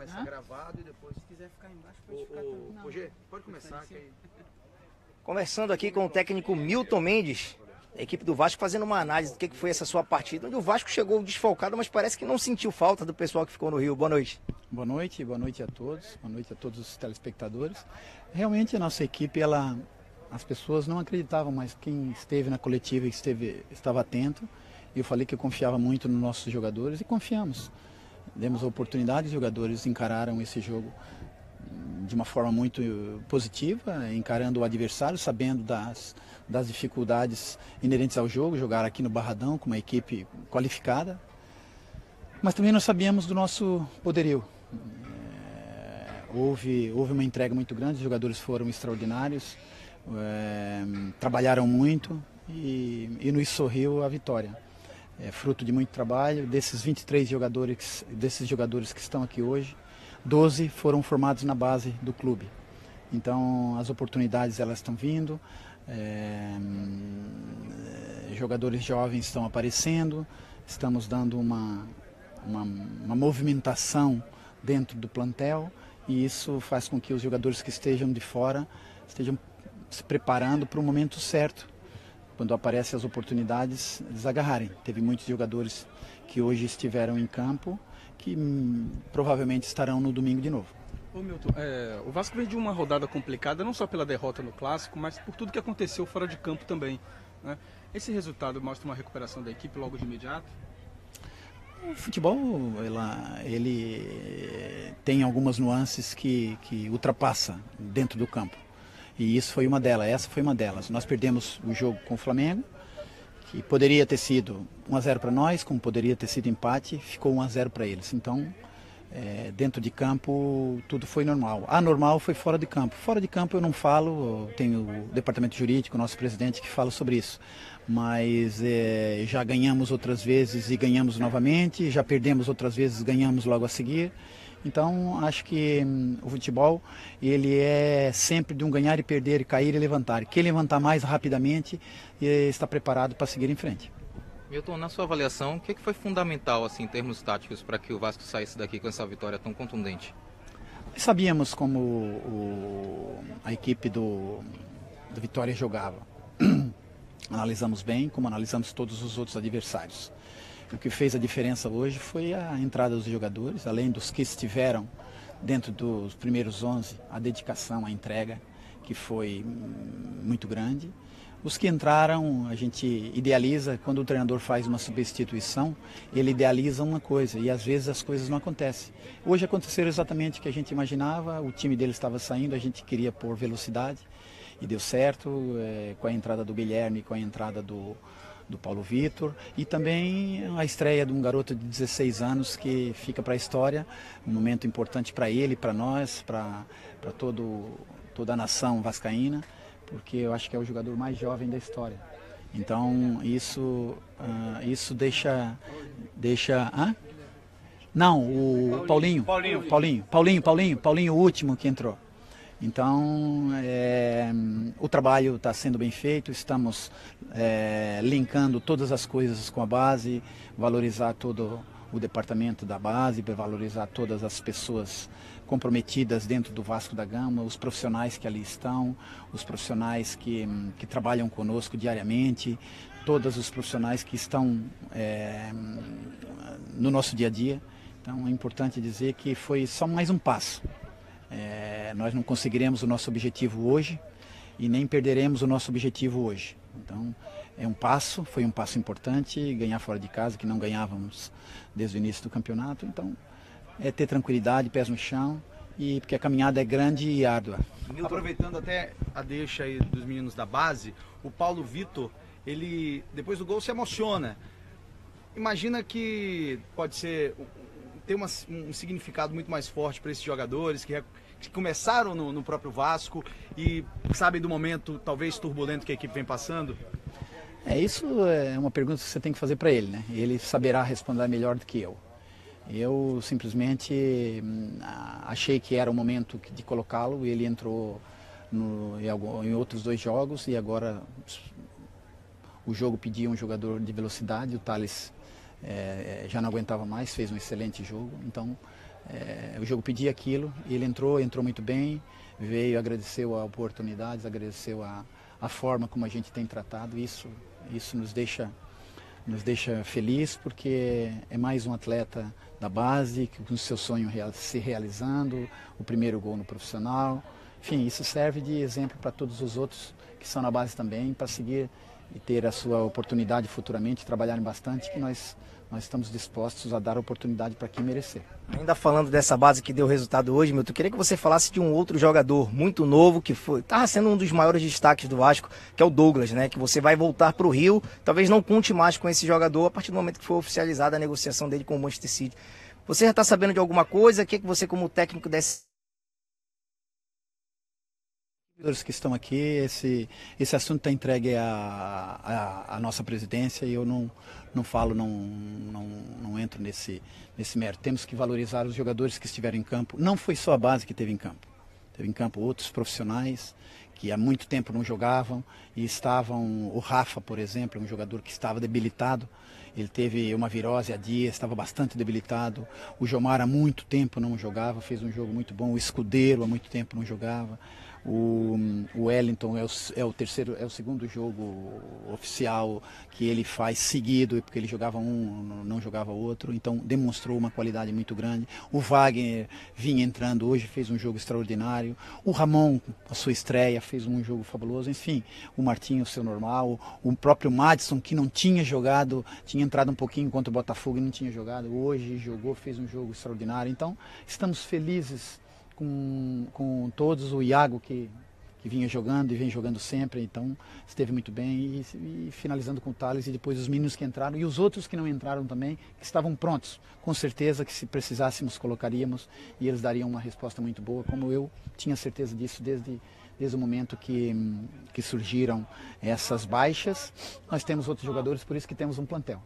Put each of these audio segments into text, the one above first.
começar gravado e depois... Se quiser ficar embaixo, pode ficar também. Ô, G, pode começar. Conversando aqui com o técnico Milton Mendes, a equipe do Vasco, fazendo uma análise do que foi essa sua partida, onde o Vasco chegou desfalcado, mas parece que não sentiu falta do pessoal que ficou no Rio. Boa noite. Boa noite a todos, boa noite a todos os telespectadores. Realmente a nossa equipe, as pessoas não acreditavam, mas quem esteve na coletiva estava atento. Eu falei que eu confiava muito nos nossos jogadores e confiamos. Demos a oportunidade, os jogadores encararam esse jogo de uma forma muito positiva, encarando o adversário, sabendo das dificuldades inerentes ao jogo, jogar aqui no Barradão com uma equipe qualificada, mas também nós sabíamos do nosso poderio. Houve uma entrega muito grande, os jogadores foram extraordinários, trabalharam muito e nos sorriu a vitória. Fruto de muito trabalho. Desses 23 jogadores, que estão aqui hoje, 12 foram formados na base do clube. Então as oportunidades elas estão vindo, jogadores jovens estão aparecendo, estamos dando uma movimentação dentro do plantel e isso faz com que os jogadores que estejam de fora estejam se preparando para o momento certo. Quando aparecem as oportunidades, eles agarrarem. Teve muitos jogadores que hoje estiveram em campo que provavelmente estarão no domingo de novo. Ô Milton, o Vasco vem de uma rodada complicada, não só pela derrota no Clássico, mas por tudo que aconteceu fora de campo também, né? Esse resultado mostra uma recuperação da equipe logo de imediato? O futebol ele tem algumas nuances que ultrapassa dentro do campo. E isso foi uma delas, essa foi uma delas. Nós perdemos o jogo com o Flamengo, que poderia ter sido 1-0 para nós, como poderia ter sido empate, ficou 1-0 para eles. Então, dentro de campo, tudo foi normal. Anormal foi fora de campo. Fora de campo eu não falo, tem o departamento jurídico, o nosso presidente, que fala sobre isso. Mas já ganhamos outras vezes e ganhamos novamente, já perdemos outras vezes, ganhamos logo a seguir. Então, acho que o futebol, ele é sempre de um ganhar e perder, cair e levantar. Quem levantar mais rapidamente está preparado para seguir em frente. Milton, na sua avaliação, o que foi fundamental assim, em termos táticos para que o Vasco saísse daqui com essa vitória tão contundente? Sabíamos como a equipe do Vitória jogava. Analisamos bem, como analisamos todos os outros adversários. O que fez a diferença hoje foi a entrada dos jogadores, além dos que estiveram dentro dos primeiros 11, a dedicação, a entrega, que foi muito grande. Os que entraram, a gente idealiza, quando o treinador faz uma substituição, ele idealiza uma coisa e às vezes as coisas não acontecem. Hoje aconteceu exatamente o que a gente imaginava, o time dele estava saindo, a gente queria pôr velocidade e deu certo, com a entrada do Guilherme, com a entrada do Paulo Vitor e também a estreia de um garoto de 16 anos que fica para a história, um momento importante para ele, para nós, para toda a nação vascaína, porque eu acho que é o jogador mais jovem da história. Então isso deixa não, o Paulinho, o último que entrou. Então, o trabalho está sendo bem feito, estamos linkando todas as coisas com a base, valorizar todo o departamento da base, valorizar todas as pessoas comprometidas dentro do Vasco da Gama, os profissionais que ali estão, os profissionais que trabalham conosco diariamente, todos os profissionais que estão no nosso dia a dia. Então, é importante dizer que foi só mais um passo. Nós não conseguiremos o nosso objetivo hoje e nem perderemos o nosso objetivo hoje. Então, foi um passo importante, ganhar fora de casa, que não ganhávamos desde o início do campeonato. Então, é ter tranquilidade, pés no chão, porque a caminhada é grande e árdua. Aproveitando até a deixa aí dos meninos da base, o Paulo Vitor, ele, depois do gol, se emociona. Imagina que pode ser... tem um significado muito mais forte para esses jogadores que começaram no próprio Vasco e sabem do momento talvez turbulento que a equipe vem passando? Isso é uma pergunta que você tem que fazer para ele, né? Ele saberá responder melhor do que eu. Eu simplesmente achei que era o momento de colocá-lo e ele entrou em outros 2 jogos e agora o jogo pedia um jogador de velocidade, o Thales já não aguentava mais, fez um excelente jogo, então O jogo pedia aquilo, e ele entrou muito bem, veio, agradeceu a oportunidade, agradeceu a forma como a gente tem tratado. Isso nos deixa feliz, porque é mais um atleta da base, com o seu sonho se realizando, o primeiro gol no profissional. Enfim, isso serve de exemplo para todos os outros que estão na base também, para seguir e ter a sua oportunidade futuramente, trabalharem bastante, que nós estamos dispostos a dar oportunidade para quem merecer. Ainda falando dessa base que deu resultado hoje, Milton, eu queria que você falasse de um outro jogador muito novo, que estava sendo um dos maiores destaques do Vasco, que é o Douglas, né? Que você vai voltar para o Rio, talvez não conte mais com esse jogador a partir do momento que foi oficializada a negociação dele com o Manchester City. Você já está sabendo de alguma coisa? O que você, como técnico desse... Que estão aqui, esse assunto está entregue à nossa presidência, e eu não falo, não entro nesse mérito. Temos que valorizar os jogadores que estiveram em campo. Não foi só a base que teve em campo. Teve em campo outros profissionais que há muito tempo não jogavam e estavam. O Rafa, por exemplo, um jogador que estava debilitado. Ele teve uma virose há dias, estava bastante debilitado. O Jomar há muito tempo não jogava, fez um jogo muito bom. O Escudeiro há muito tempo não jogava. O Wellington é o segundo jogo oficial que ele faz seguido, porque ele jogava um, não jogava outro, então demonstrou uma qualidade muito grande. O Wagner vinha entrando hoje, fez um jogo extraordinário. O Ramon, a sua estreia, fez um jogo fabuloso. Enfim, o Martinho, o seu normal. O próprio Madison, que não tinha jogado, tinha entrado um pouquinho contra o Botafogo e não tinha jogado, hoje jogou, fez um jogo extraordinário. Então, estamos felizes com todos. O Iago, que vinha jogando e vem jogando sempre, então esteve muito bem, e finalizando com o Thales, e depois os meninos que entraram e os outros que não entraram também, que estavam prontos, com certeza que se precisássemos colocaríamos, e eles dariam uma resposta muito boa, como eu tinha certeza disso desde o momento que surgiram essas baixas. Nós temos outros jogadores, por isso que temos um plantel.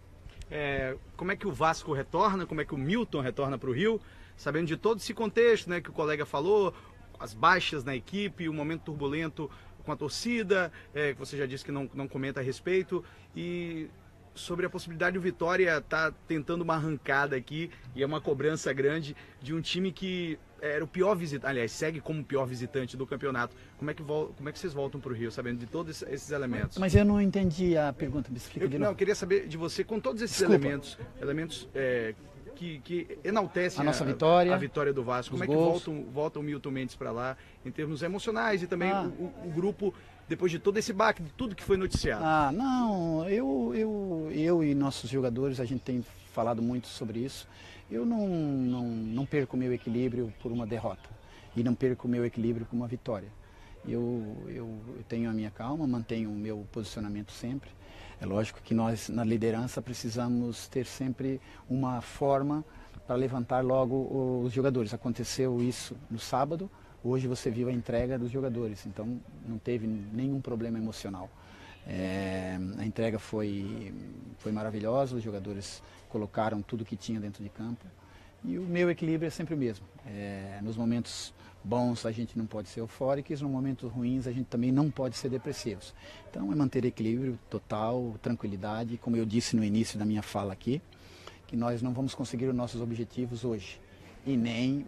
Como é que o Vasco retorna, como é que o Milton retorna para o Rio, sabendo de todo esse contexto, né, que o colega falou, as baixas na equipe, o momento turbulento com a torcida, que você já disse que não comenta a respeito, e sobre a possibilidade do Vitória estar tentando uma arrancada aqui, e é uma cobrança grande de um time que era o pior visitante, aliás, segue como o pior visitante do campeonato. Como é que vocês voltam para o Rio, sabendo de todos esses elementos? Mas eu não entendi a pergunta, me explica de novo. Eu queria saber de você, com todos esses elementos que enaltecem a nossa vitória, a vitória do Vasco. Como é que volta o Milton Mendes para lá, em termos emocionais, e também o grupo, depois de todo esse baque, de tudo que foi noticiado? Não, eu e nossos jogadores, a gente tem falado muito sobre isso. Eu não perco o meu equilíbrio por uma derrota, e não perco o meu equilíbrio por uma vitória. Eu tenho a minha calma, mantenho o meu posicionamento sempre. É lógico que nós, na liderança, precisamos ter sempre uma forma para levantar logo os jogadores. Aconteceu isso no sábado, hoje você viu a entrega dos jogadores, então não teve nenhum problema emocional. A entrega foi maravilhosa, os jogadores colocaram tudo que tinha dentro de campo, e o meu equilíbrio é sempre o mesmo. Nos momentos bons a gente não pode ser eufóricos, nos momentos ruins a gente também não pode ser depressivos. Então é manter equilíbrio total, tranquilidade, como eu disse no início da minha fala aqui, que nós não vamos conseguir os nossos objetivos hoje, e nem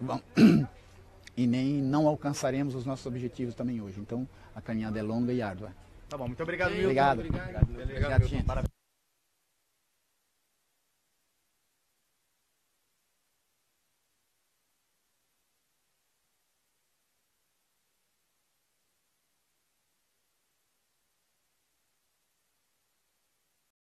não alcançaremos os nossos objetivos também hoje. Então a caminhada é longa e árdua. Tá bom, muito obrigado, Milton. Obrigado, gente. Parabéns.